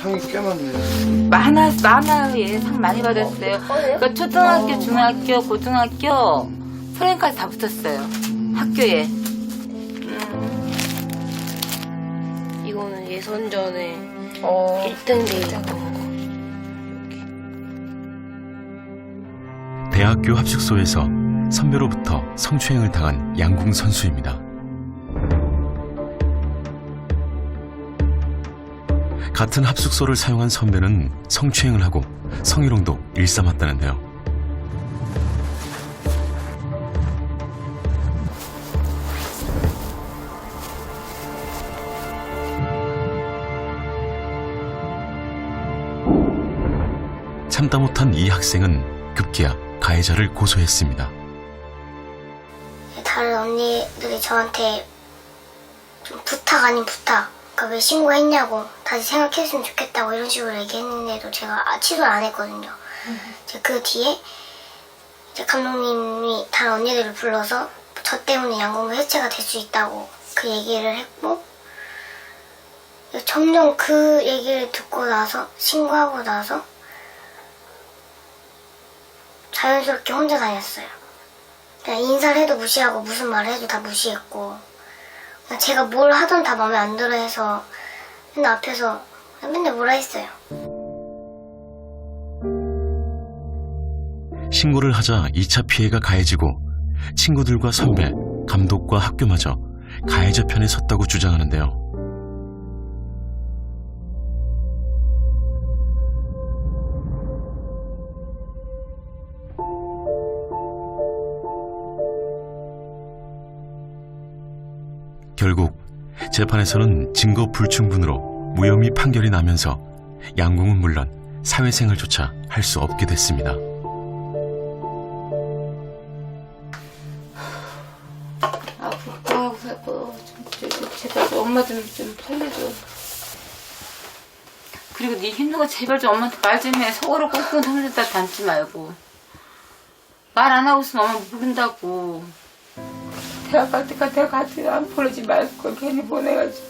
상이 꽤 많네. 많아요. 얘 상 많이 받았어요. 그러니까 초등학교, 중학교, 고등학교, 프랭까지 다 붙었어요. 학교에. 이거는 예선전에 1등 되었던 거. 대학교 합숙소에서 선배로부터 성추행을 당한 양궁 선수입니다. 같은 합숙소를 사용한 선배는 성추행을 하고 성희롱도 일삼았다는데요. 참다 못한 이 학생은 급기야 가해자를 고소했습니다. 다른 언니들이 저한테 좀 부탁 아닌 부탁, 그러니까 왜 신고했냐고, 다시 생각했으면 좋겠다고 이런 식으로 얘기했는데도 제가 취소를 안 했거든요. 이제 그 뒤에 이제 감독님이 다른 언니들을 불러서 저 때문에 양궁부 해체가 될 수 있다고 그 얘기를 했고, 점점 그 얘기를 듣고 나서 신고하고 나서 자연스럽게 혼자 다녔어요. 그냥 인사를 해도 무시하고 무슨 말을 해도 다 무시했고, 그냥 제가 뭘 하던 다 마음에 안 들어 해서 맨날 앞에서 맨날 뭐라 했어요. 신고를 하자 2차 피해가 가해지고 친구들과 선배, 감독과 학교마저 가해자 편에 섰다고 주장하는데요. 결국 재판에서는 증거 불충분으로 무혐의 판결이 나면서 양궁은 물론 사회생활조차 할 수 없게 됐습니다. 아프고 제발 엄마 좀 살려줘. 그리고 네 힘든 거 제발 좀 엄마한테 말 좀 해. 속으로 꽁꽁 숨기다 담지 말고. 말 안 하고 있으면 엄마 모른다고. 대학 갈 때까지 대학 같이 안 보내지 말고 괜히 보내가지고.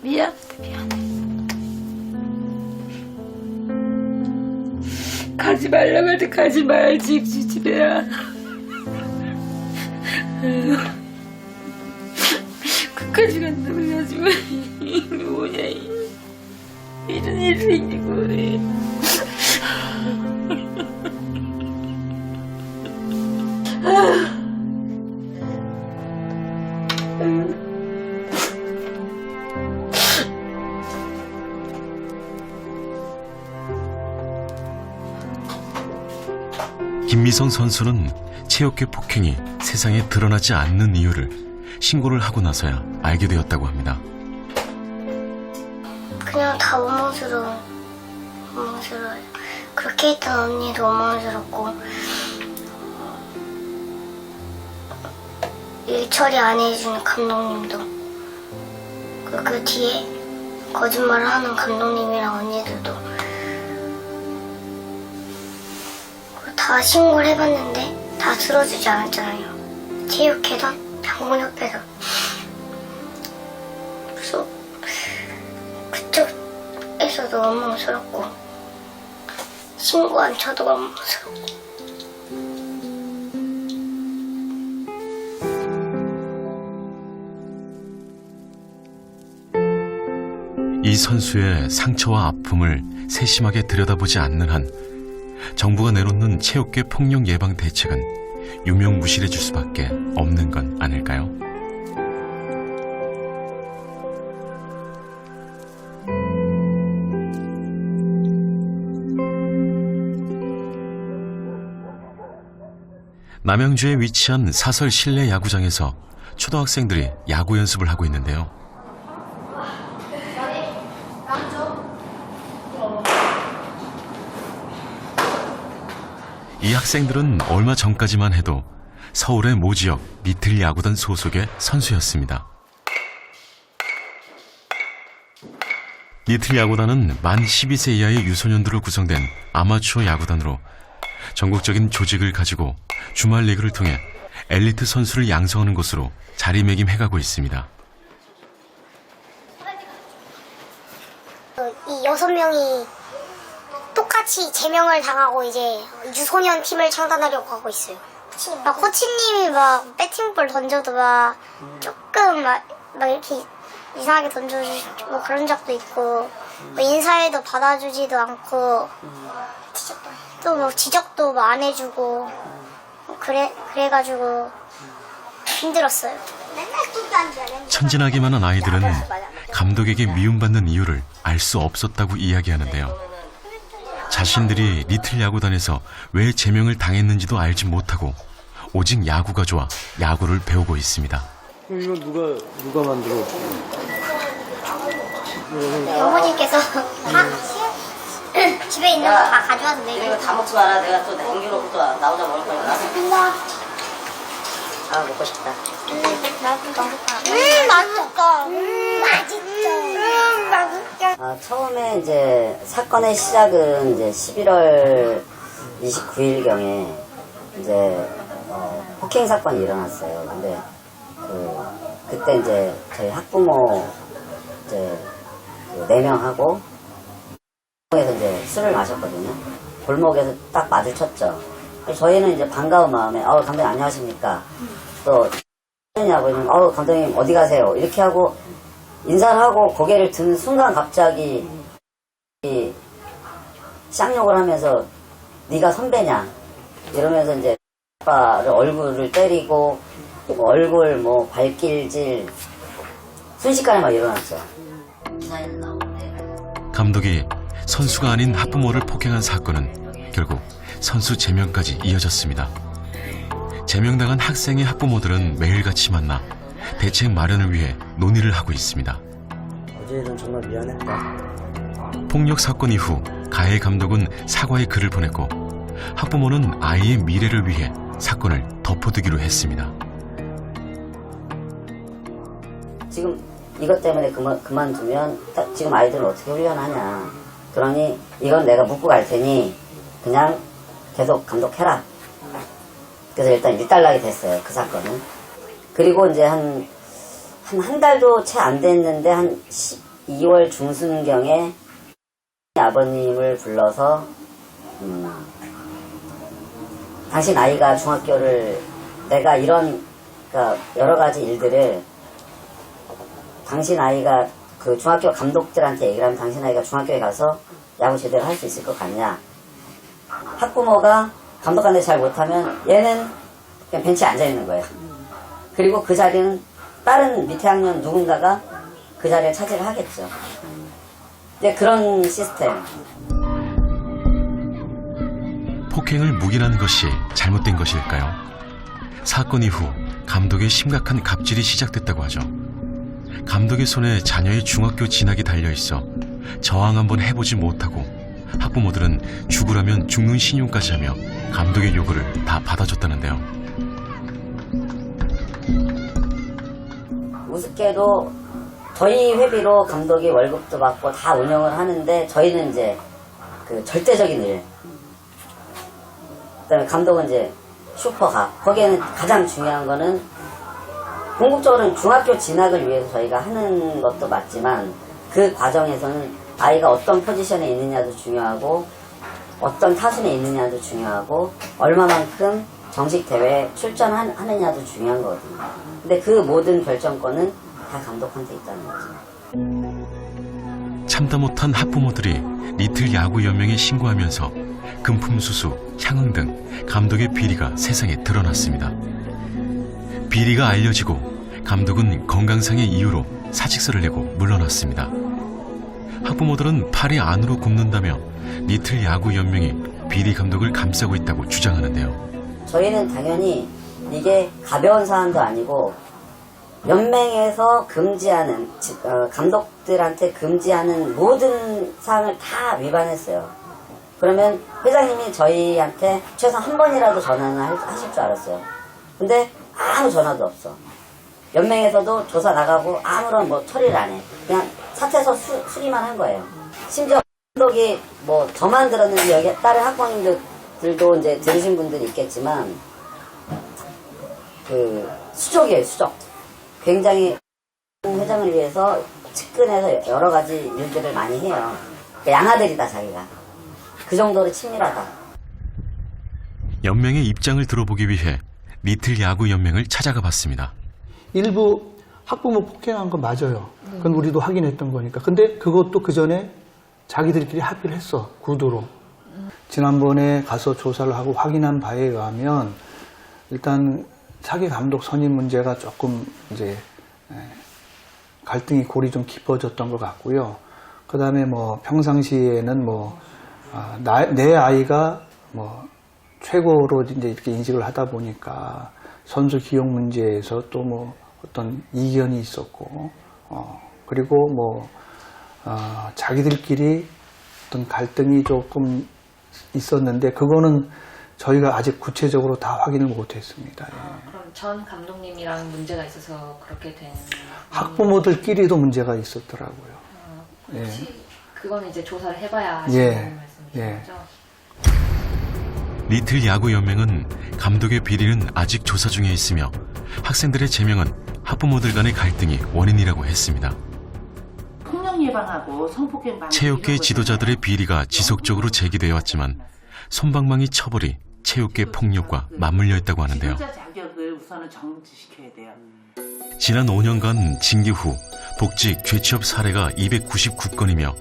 미안해. 가지 말라고 할 때 가지 말지. 집에야. 끝까지 간다고 해야지. 이게 뭐냐. 이런 일이 생기고. 김미성 선수는 체육계 폭행이 세상에 드러나지 않는 이유를 신고를 하고 나서야 알게 되었다고 합니다. 그냥 다 원망스러워요. 그렇게 했던 언니도 원망스럽고, 일 처리 안 해주는 감독님도, 그리고 그 뒤에 거짓말을 하는 감독님이랑 언니들도, 다 신고를 해봤는데 다 들어주지 않았잖아요. 체육회든 양궁협회든. 그래서 그쪽에서도 원망스럽고, 신고한 저도 원망스럽고. 이 선수의 상처와 아픔을 세심하게 들여다보지 않는 한 정부가 내놓는 체육계 폭력 예방 대책은 유명무실해질 수밖에 없는 건 아닐까요? 남양주에 위치한 사설 실내 야구장에서 초등학생들이 야구 연습을 하고 있는데요. 이 학생들은 얼마 전까지만 해도 서울의 모 지역 리틀 야구단 소속의 선수였습니다. 리틀 야구단은 만 12세 이하의 유소년들로 구성된 아마추어 야구단으로 전국적인 조직을 가지고 주말 리그를 통해 엘리트 선수를 양성하는 곳으로 자리매김해가고 있습니다. 6명이 똑같이 제명을 당하고 이제 유소년 팀을 창단하려고 하고 있어요. 막 코치님이 막 배팅볼 던져도 막 조금 막 이렇게 이상하게 던져주고 뭐 그런 적도 있고 뭐 인사에도 받아주지도 않고 또 뭐 지적도 뭐 안 해주고 그래가지고 힘들었어요. 천진하기만 한 아이들은 감독에게 미움받는 이유를 알 수 없었다고 이야기하는데요. 자신들이 리틀 야구단에서 왜 제명을 당했는지도 알지 못하고 오직 야구가 좋아 야구를 배우고 있습니다. 이거 누가 만들었어? 어머니께서 다 집에 있는 거 다 가져와서 내고 이거 다 먹지 마라. 내가 또 남겨놓고 또 나오자 먹을 거니까. 아, 먹고 싶다. 맛있다. 아, 처음에 이제 사건의 시작은 이제 11월 29일경에 이제 폭행 사건이 일어났어요. 근데 그때 이제 저희 학부모 이제 4명하고 에서 이제 술을 마셨거든요. 골목에서 딱 마주쳤죠. 저희는 이제 반가운 마음에 감독님 안녕하십니까. 또 냐고 감독님 어디 가세요. 이렇게 하고 인사를 하고 고개를 든 순간 갑자기 쌍욕을 하면서 네가 선배냐 이러면서 이제 아빠를 얼굴을 때리고 얼굴 뭐 발길질 순식간에 막 일어났죠. 감독이 선수가 아닌 학부모를 폭행한 사건은 결국 선수 제명까지 이어졌습니다. 제명당한 학생의 학부모들은 매일같이 만나 대책 마련을 위해 논의를 하고 있습니다. 어제 일은 정말 미안했다. 폭력 사건 이후 가해 감독은 사과의 글을 보냈고 학부모는 아이의 미래를 위해 사건을 덮어두기로 했습니다. 지금 이것 때문에 그만두면 지금 아이들은 어떻게 훈련하냐. 그러니 이건 내가 묻고 갈 테니 그냥 계속 감독해라. 그래서 일단 일단락이 됐어요. 그 사건은. 그리고 이제 한 달도 채 안 됐는데 한 12월 중순경에 아버님을 불러서 당신 아이가 중학교를 내가 이런 그러니까 여러 가지 일들을 당신 아이가 그 중학교 감독들한테 얘기를 하면 당신 아이가 중학교에 가서 야구 제대로 할 수 있을 것 같냐. 학부모가 감독한테 잘 못하면 얘는 그냥 벤치에 앉아있는 거예요. 그리고 그 자리는 다른 밑에 학년 누군가가 그 자리를 차지를 하겠죠. 이제 그런 시스템. 폭행을 묵인한 것이 잘못된 것일까요? 사건 이후 감독의 심각한 갑질이 시작됐다고 하죠. 감독의 손에 자녀의 중학교 진학이 달려있어 저항 한번 해보지 못하고 학부모들은 죽으라면 죽는 신용까지 하며 감독의 요구를 다 받아줬다는데요. 우습게도 저희 회비로 감독이 월급도 받고 다 운영을 하는데 저희는 이제 그 절대적인 일. 그다음에 감독은 이제 슈퍼가. 거기에는 가장 중요한 거는 궁극적으로는 중학교 진학을 위해서 저희가 하는 것도 맞지만 그 과정에서는 아이가 어떤 포지션에 있느냐도 중요하고 어떤 타순에 있느냐도 중요하고 얼마만큼 정식 대회에 출전하느냐도 중요한 거거든요. 근데 그 모든 결정권은 다 감독한테 있다는 거죠. 참다 못한 학부모들이 리틀 야구연맹에 신고하면서 금품수수, 향응 등 감독의 비리가 세상에 드러났습니다. 비리가 알려지고 감독은 건강상의 이유로 사직서를 내고 물러났습니다. 학부모들은 팔이 안으로 굽는다며 리틀 야구연맹이 비리 감독을 감싸고 있다고 주장하는데요. 저희는 당연히 이게 가벼운 사안도 아니고 연맹에서 금지하는 감독들한테 금지하는 모든 사항을 다 위반했어요. 그러면 회장님이 저희한테 최소 한 번이라도 전화는 하실 줄 알았어요. 근데 아무 전화도 없어. 연맹에서도 조사 나가고 아무런 뭐 처리를 안 해. 그냥 사퇴서 수리만 한 거예요. 심지어 감독이 뭐 저만 들었는지 여기 다른 학부모님들도 이제 들으신 분들이 있겠지만 그 수족이에요, 수족. 굉장히 회장을 위해서 측근해서 여러 가지 일들을 많이 해요. 양아들이다 자기가. 그 정도로 치밀하다. 연맹의 입장을 들어보기 위해 리틀 야구 연맹을 찾아가 봤습니다. 일부 학부모 폭행한 거 맞아요. 그건 우리도 확인했던 거니까. 근데 그것도 그 전에 자기들끼리 합의를 했어. 구두로. 지난번에 가서 조사를 하고 확인한 바에 의하면 일단 차기 감독 선임 문제가 조금 이제 갈등이 골이 좀 깊어졌던 것 같고요. 그 다음에 뭐 평상시에는 내 아이가 최고로 이제 이렇게 인식을 하다 보니까 선수 기용 문제에서 또 어떤 이견이 있었고, 그리고 자기들끼리 어떤 갈등이 조금 있었는데, 그거는 저희가 아직 구체적으로 다 확인을 못 했습니다. 그럼 전 감독님이랑 문제가 있어서 그렇게 된. 학부모들끼리도 문제가 있었더라고요. 혹시 그거는 이제 조사를 해봐야 예. 하시는 말씀이신 거죠? 리틀 야구 연맹은 감독의 비리는 아직 조사 중에 있으며 학생들의 제명은 학부모들 간의 갈등이 원인이라고 했습니다. 폭력 예방하고 성폭행 방지 체육계 지도자들의 비리가 지속적으로 제기되어 왔지만 솜방망이 처벌이 체육계 폭력과 맞물려 있다고 하는데요. 지도자 자격을 우선은 정지시켜야 돼요. 지난 5년간 징계 후 복직, 죄취업 사례가 299건이며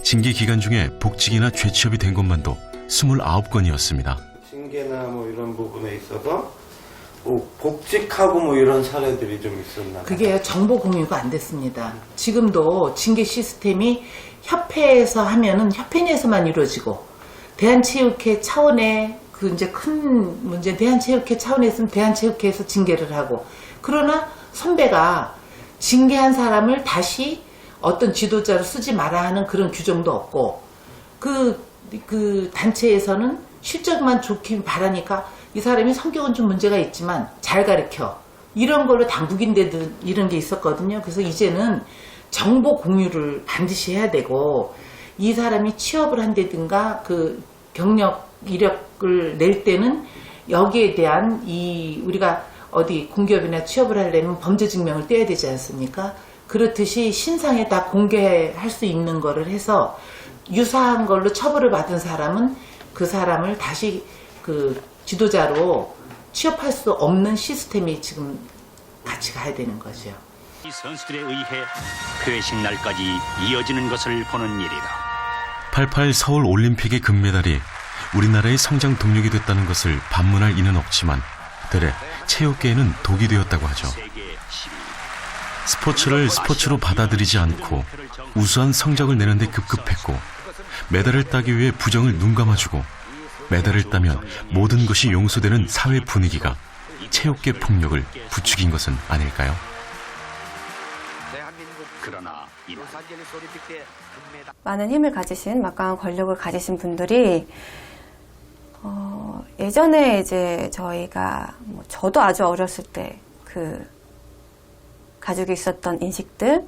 징계 기간 중에 복직이나 죄취업이 된 것만도 29건이었습니다. 징계나 이런 부분에 있어서 복직하고 이런 사례들이 좀 있었나? 그게 정보 공유가 안 됐습니다. 지금도 징계 시스템이 협회에서 하면은 협회 내에서만 이루어지고 대한체육회 차원의 그 이제 큰 문제 대한체육회 차원에 있으면 대한체육회에서 징계를 하고, 그러나 선배가 징계한 사람을 다시 어떤 지도자로 쓰지 마라 하는 그런 규정도 없고, 그 단체에서는 실적만 좋길 바라니까 이 사람이 성격은 좀 문제가 있지만 잘 가르쳐, 이런 걸로 다 묵인되듯 이런 게 있었거든요. 그래서 이제는 정보 공유를 반드시 해야 되고, 이 사람이 취업을 한다든가 그 경력 이력을 낼 때는 여기에 대한 우리가 어디 공기업이나 취업을 하려면 범죄 증명을 떼야 되지 않습니까? 그렇듯이 신상에 다 공개할 수 있는 거를 해서 유사한 걸로 처벌을 받은 사람은 그 사람을 다시 그 지도자로 취업할 수 없는 시스템이 지금 같이 가야 되는 거죠. 이 선수들에 의해 회식 날까지 이어지는 것을 보는 일이다. 88 서울 올림픽의 금메달이 우리나라의 성장 동력이 됐다는 것을 반문할 이는 없지만 되레 체육계에는 독이 되었다고 하죠. 스포츠를 스포츠로 받아들이지 않고 우수한 성적을 내는데 급급했고, 메달을 따기 위해 부정을 눈감아주고, 메달을 따면 모든 것이 용서되는 사회 분위기가 체육계 폭력을 부추긴 것은 아닐까요? 그러나 많은 힘을 가지신, 막강한 권력을 가지신 분들이 예전에 이제 저희가 저도 아주 어렸을 때 가지고 있었던 인식들,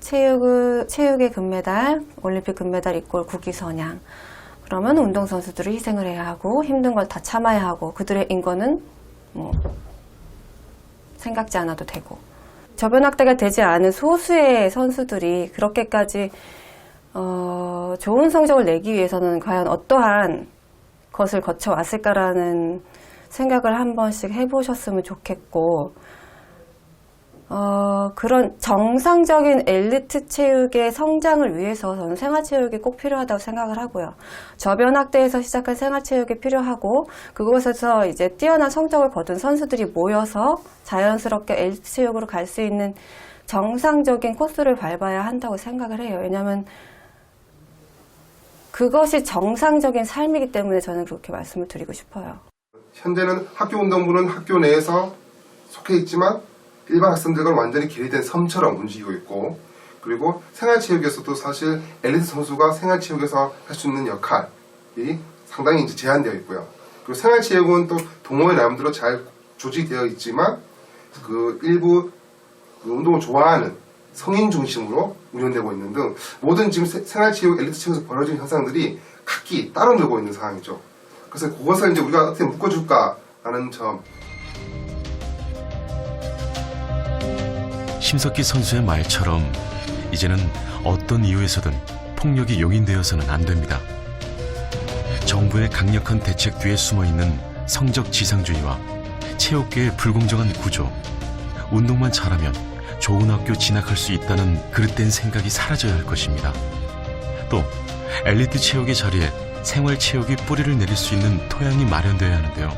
체육의 금메달, 올림픽 금메달 이꼴 국기선양. 그러면 운동선수들을 희생을 해야 하고 힘든 걸 다 참아야 하고 그들의 인권은 생각지 않아도 되고, 저변학대가 되지 않은 소수의 선수들이 그렇게까지 좋은 성적을 내기 위해서는 과연 어떠한 것을 거쳐왔을까라는 생각을 한 번씩 해보셨으면 좋겠고, 그런 정상적인 엘리트 체육의 성장을 위해서 저는 생활체육이 꼭 필요하다고 생각을 하고요. 저변학대에서 시작한 생활체육이 필요하고, 그곳에서 이제 뛰어난 성적을 거둔 선수들이 모여서 자연스럽게 엘리트 체육으로 갈 수 있는 정상적인 코스를 밟아야 한다고 생각을 해요. 왜냐하면 그것이 정상적인 삶이기 때문에 저는 그렇게 말씀을 드리고 싶어요. 현재는 학교운동부는 학교 내에서 속해 있지만 일반 학생들과는 완전히 괴리된 섬처럼 움직이고 있고, 그리고 생활체육에서도 사실 엘리트 선수가 생활체육에서 할 수 있는 역할이 상당히 이제 제한되어 있고요. 그리고 생활체육은 또 동호회 나름대로 잘 조직되어 있지만 일부 운동을 좋아하는 성인 중심으로 운영되고 있는 등 모든 지금 생활체육, 엘리트 체육에서 벌어지는 현상들이 각기 따로 놀고 있는 상황이죠. 그래서 그것을 이제 우리가 어떻게 묶어줄까라는 점. 심석희 선수의 말처럼 이제는 어떤 이유에서든 폭력이 용인되어서는 안 됩니다. 정부의 강력한 대책 뒤에 숨어있는 성적 지상주의와 체육계의 불공정한 구조, 운동만 잘하면 좋은 학교 진학할 수 있다는 그릇된 생각이 사라져야 할 것입니다. 또 엘리트 체육의 자리에 생활체육이 뿌리를 내릴 수 있는 토양이 마련되어야 하는데요.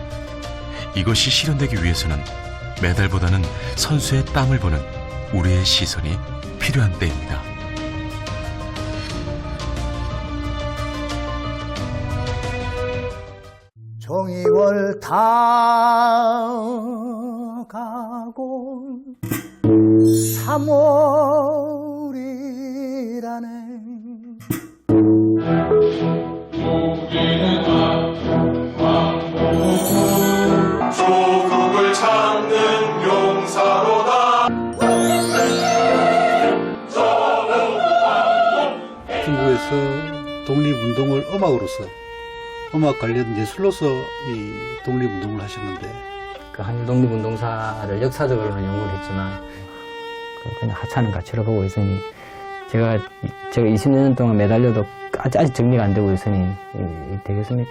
이것이 실현되기 위해서는 메달보다는 선수의 땀을 보는 우리의 시선이 필요한 때입니다. 종이월 다 가고 3월이라네 조국을 찾는 용사로다. 중국에서 독립운동을 음악으로서 음악 관련 예술로서 이 독립운동을 하셨는데 그 한일 독립운동사를 역사적으로는 연구를 했지만 그냥 하찮은 가치로 보고 있으니 제가 20년 동안 매달려도 아직 정리가 안 되고 있으니 되겠습니까?